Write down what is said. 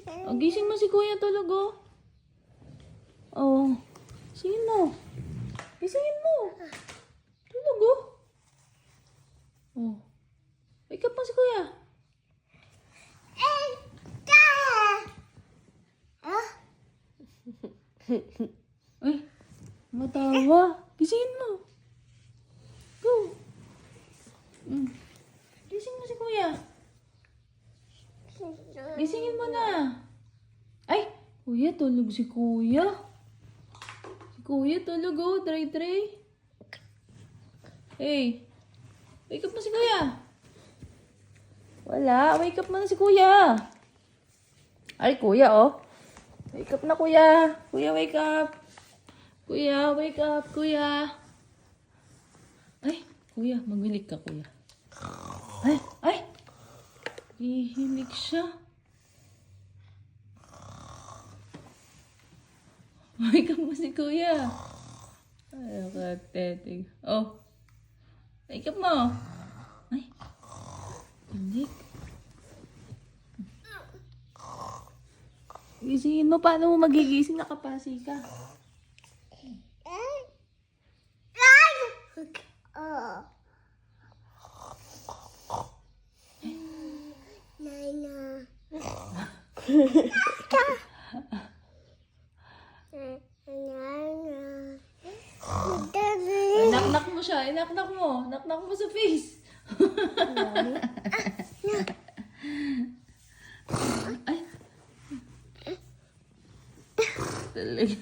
Oh, gising mo si kuya, tulog oh. Oh, gisingin mo. Gisingin mo. Tulog oh. Oh, wake up mo si kuya. Ay, matawa. Gisingin mo. Go. Gising mo si kuya. Gisingin mo na. Ay, kuya, tulog si kuya. Si kuya, tulog oh. Try. Hey, wake up mo si kuya. Wala, wake up mo na si kuya. Ay, kuya oh. Wake up na kuya. Kuya, wake up. Kuya, wake up, kuya. Ay, kuya, magwilik ka kuya. Ay. Hihilig siya. Wake up mo si kuya. Ay, katetig. Oh. Wake up mo. Ay. Hilig. Gisingin mo. Paano mo magigising? Nakapasi ka. Naknak mo siya. Naknak mo. Naknak mo sa face. Ay. Talaga.